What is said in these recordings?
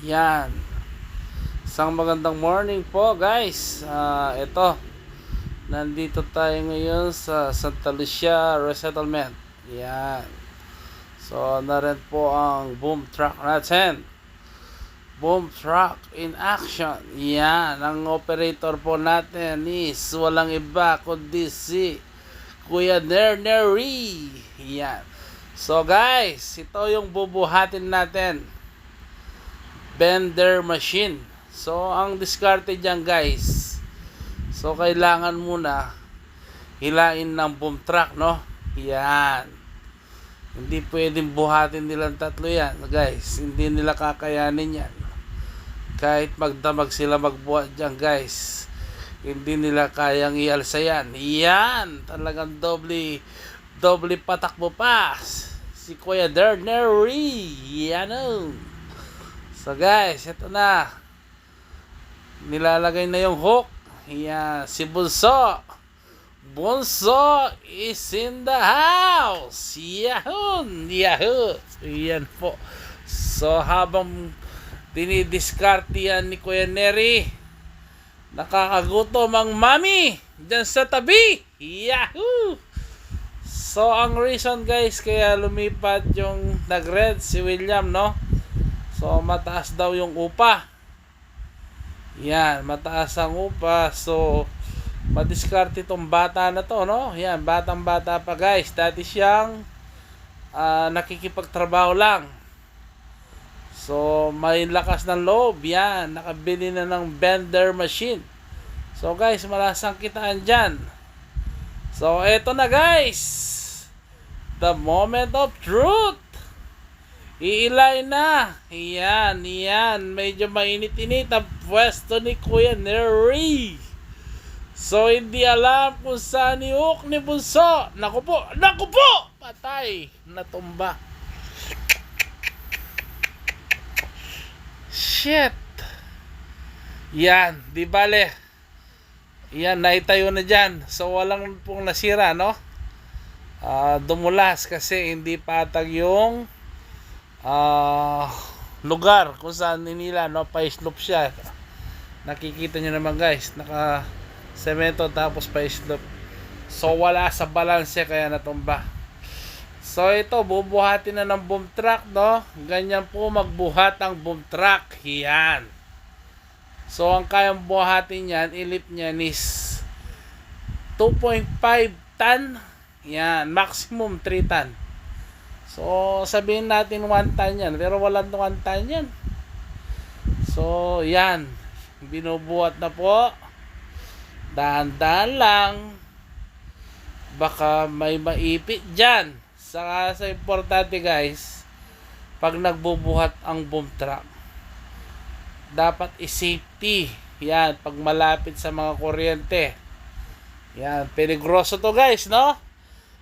Yan. Isang magandang morning po guys. Ito. Nandito tayo ngayon sa Santa Lucia Resettlement. Yan. So, narin po ang boom truck natin. Boom truck in action. Yan. Ang operator po natin is walang iba kundi si Kuya Nerneri. Yan. So guys, ito yung bubuhatin natin. Bender machine. So ang diskarte dyan guys, so kailangan muna hilain ng boom truck, no? Yan. Hindi pwedeng buhatin nilang tatlo yan guys, hindi nila kakayanin yan. Kahit magdamag sila magbuhat dyan guys, hindi nila kayang ialsa yan. Yan, talagang doble patakbo pa si Kuya Nerneri. Yan o. So guys, ito na. Nilalagay na yung hook. Yan, si Bunso. Bunso is in the house. Yahoo! Yahoo! Yan po. So habang dinidiskarte yan ni Kuya Neri, nakakagutom ang mami dyan sa tabi. Yahoo! So ang reason guys kaya lumipat yung nag-red si William, no? So mataas daw yung upa. Yan, mataas ang upa. So madiskarte itong bata na to, no? Yan, batang bata pa guys. Dati siyang nakikipagtrabaho lang. So may lakas ng loob. Yan, nakabili na ng bender machine. So guys, malasang kitaan dyan. So eto na guys, the moment of truth. Iilay na. Yan. Medyo mainit-init ang pwesto ni Kuya Neri. So, hindi alam kung saan i-hook ni Bunso. Naku po! Patay! Natumba. Shit! Yan. Di bale. Yan. Naitayo na dyan. So, walang pong nasira, no? Dumulas kasi hindi patag yung lugar kung saan nila, no? Pa-slope siya. Nakikita nyo naman guys, naka semento tapos pa-slope. So wala sa balanse kaya natumba. So ito, bubuhatin na ng boom truck, no? Ganyan po magbuhat ang boom truck. Yan. So ang kayang buhatin yan, ilip niyan is 2.5 ton. Yan, maximum 3 ton. So, sabihin natin 1 ton yan. Pero walang 1 ton yan. So, yan. Binubuhat na po. Dahan-dahan lang. Baka may maipit dyan. Saka sa importante guys, pag nagbubuhat ang boom truck, dapat i-safety. Yan, pag malapit sa mga kuryente. Yan, peligroso to guys, no?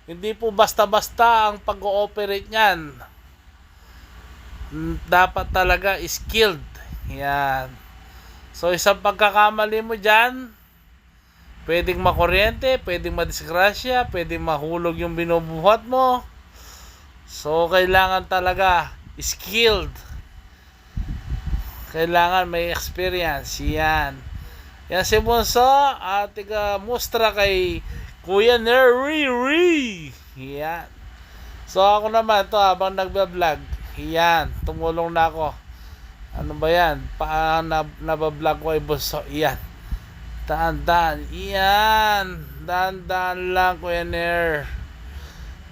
Hindi po basta-basta ang pag-ooperate niyan. Dapat talaga skilled. Yan. So, isang pagkakamali mo dyan, pwedeng makuryente, pwedeng madisgrasya, pwedeng mahulog yung binubuhat mo. So, kailangan talaga skilled. Kailangan may experience. Yan. Yan si Bunso, tiga mustra kay Kuya Neri. Yan. So ako naman to habang nagba-vlog. Yan, tumulong na ako. Ano ba yan? Nabablog ko ay Bunso. Yan. Daan-daan. Yan. Daan-daan lang Kuya Ner.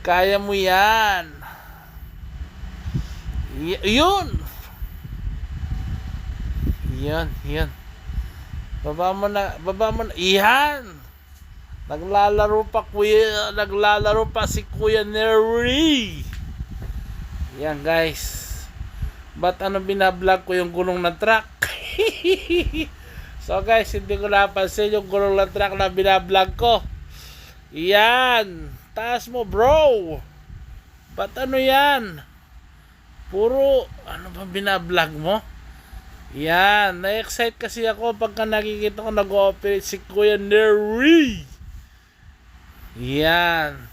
Kaya mo yan. Yun. Yan. Baba mo na. Yan. Naglalaro pa si Kuya Neri. Yan guys. Ba't binablog ko yung gulong ng truck? So guys, hindi ko napansin yung gulong ng truck na binablog ko. Yan. Taas mo bro. Ba't yan? Puro ba binablog mo? Yan. Na-excite kasi ako pagka nakikita ko nag-ooperate si Kuya Neri. Yan.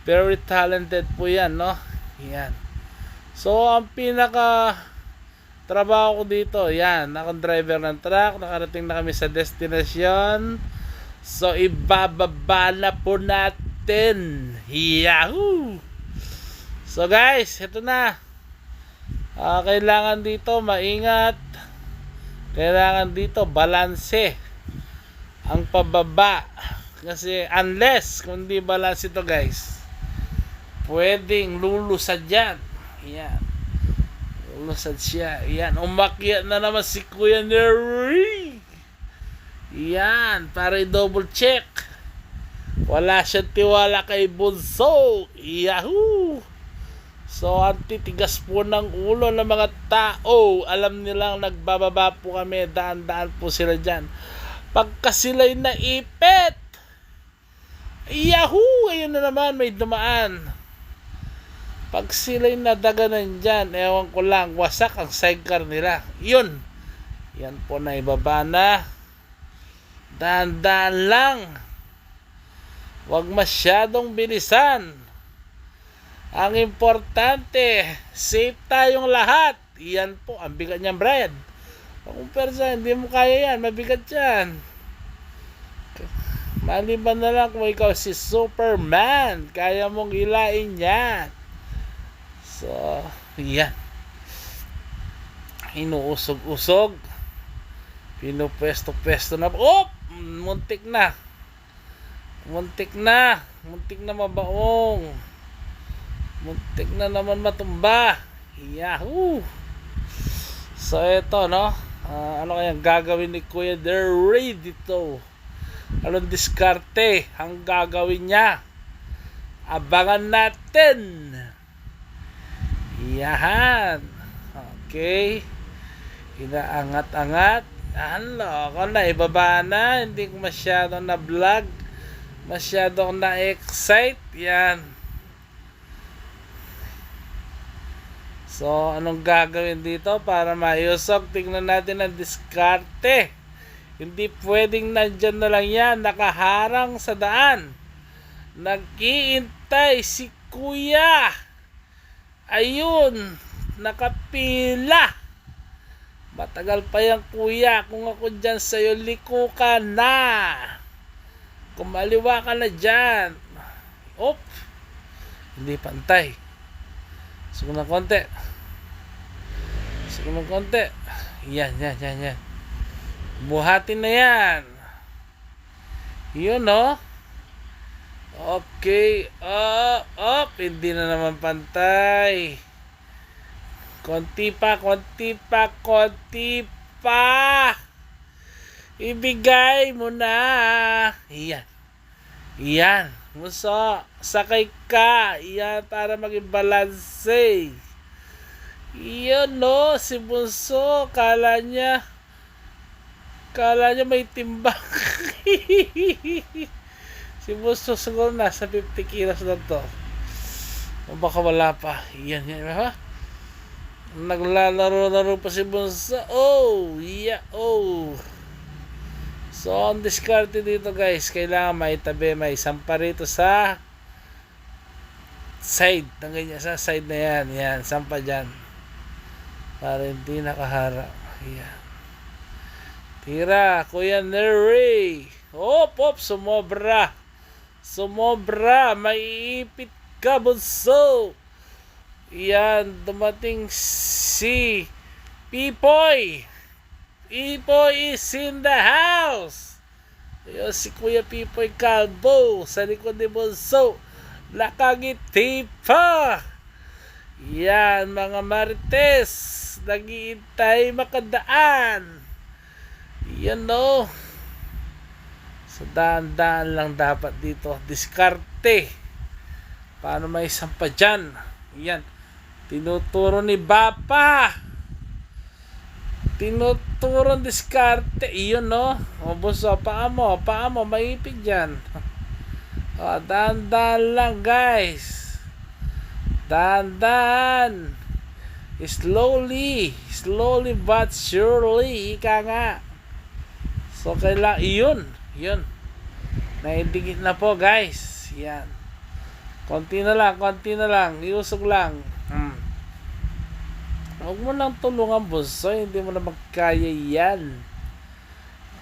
Very talented po yan, no? Yan. So, ang pinaka trabaho ko dito. Yan, akong driver ng truck. Nakarating na kami sa destination. So, ibababa na po natin. Yahoo! So, guys, ito na. Kailangan dito maingat. Kailangan dito balanse ang pababa. Kasi unless, kung di balance ito, guys, pwedeng lulusad yan. Yan. Lulusad siya. Yan. Umakyat na naman si Kuya Neri. Yan. Para i-double check. Wala siyang tiwala kay Bunso. Yahoo! So, ang titigas po ng ulo ng mga tao. Alam nilang nagbababa po kami. Daan-daan po sila dyan. Pagka sila'y naipit, yahoo! Ayun na naman, may dumaan. Pag sila'y nadaganan dyan, ewan ko lang, wasak ang sidecar nila. Yun. Yan po na ibaba na. Daan-daan lang. Huwag masyadong bilisan. Ang importante, safe tayong lahat. Yan po, ang bigat niyan, Brian. Kung persa, hindi mo kaya yan, mabigat yan. Maliban na lang kung ikaw si Superman, kaya mong ilain yan. So, yan. Inuusog-usog. Pinupwesto-pwesto na. Oh! Muntik na. Muntik na mabaong. Muntik na naman matumba. Yahoo! So ito, no, ano kayang gagawin ni Kuya Neri dito? Anong diskarte ang gagawin niya? Abangan natin. Yahan. Okay. Inaangat-angat. Ano, ako na ibaba na. Hindi ko masyadong na vlog. Masyadong na excite. Yan. So, anong gagawin dito para maayusog? Tingnan natin ang diskarte. Hindi pwedeng nandyan na lang yan, nakaharang sa daan. Nag-iintay si Kuya. Ayun, nakapila. Matagal pa yan, Kuya. Kung ako dyan sa'yo, liko ka na. Kumaliwa ka na dyan. Op, hindi pantay. Sugo ng konti. Sugo ng konti. Yan. Buhatin na yan. Yun, no? Okay. Up. Hindi na naman pantay. Konti pa. Ibigay mo na. Yan. Muso, sakay ka. Yan, para maging balanse. Iyon, no, si Bunso, kala niya may timbang. Si Bunso siguro nasa 50 kilos na to. O baka wala pa. Yan, ha? Naglalaro-laro pa si Bunso. Oh. So, ang diskarte dito, guys, kailangan maitabi, may sampa rito sa side. Ganyan, sa side na yan. Yan, sampa dyan. Para hindi nakaharap. Yan. Tira, Kuya Neri. Op, sumobra. Maiipit ka, Bunso. Yan, dumating si Pipoy. Pipoy is in the house. Ayun, si Kuya Pipoy Calvo sa likod ni Bunso. Nakangiti pa. Yan, mga marites, nag-iintay makadaan. Yan, no. So, daan-daan lang dapat dito. Diskarte. Paano may sampa dyan? Yan. Tinuturo ni Bapa. Tinuturo diskarte. Iyon, no? O, Bunso, paa mo, maipit dyan. O, daan-daan lang, guys. Daan-daan. Slowly but surely. Ika nga. So, kailangan, yun. Naidigit na po, guys. Yan. Konti na lang. Iusog lang. Huwag mo lang tulungan, Bunsoy. Hindi mo na magkaya yan.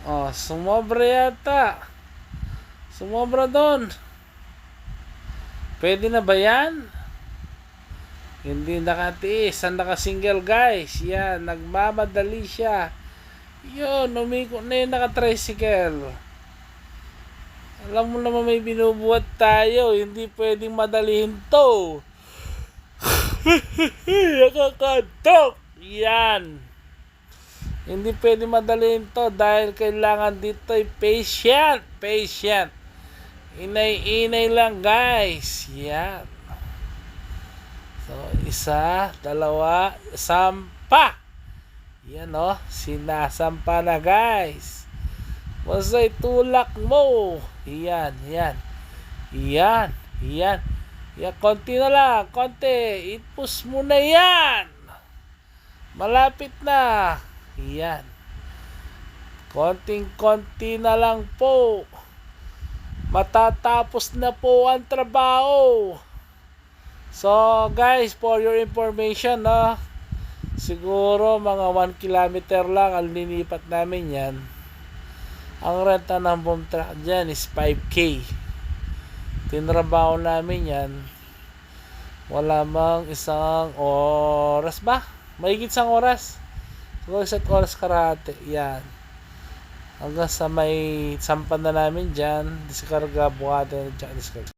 Oh, sumobra yata. Sumobra doon. Pwede na ba yan? Hindi nakatiis. Ang naka-single, guys. Yan, nagmamadali siya. Yun, umiko na yung naka-tricycle. Alam mo naman may binubuhat tayo. Hindi pwedeng madalihin to. Nakakatok. Yan. Hindi pwede madalihin to dahil kailangan dito ay patient. Patient. Inay-inay lang, guys. Yan. So, isa, dalawa, sampa. Yan, oh. Sinasampa na, guys. Basta itulak mo. Yan, yan. Yan, yan. Yan, konti na lang. Konti. I-push mo na yan. Malapit na. Yan. Konting-konti na lang po. Matatapos na po ang trabaho. So, guys, for your information, no? Siguro mga 1 kilometer lang ang linipat namin yan. Ang renta ng boom truck dyan is 5K. Tinrabaho namin yan. Wala mang isang oras ba? Mahigit isang oras. Siguro isa't oras karate. Yan. Hanggang sa may sampan na namin dyan. Diskarga, buhati, diskarga.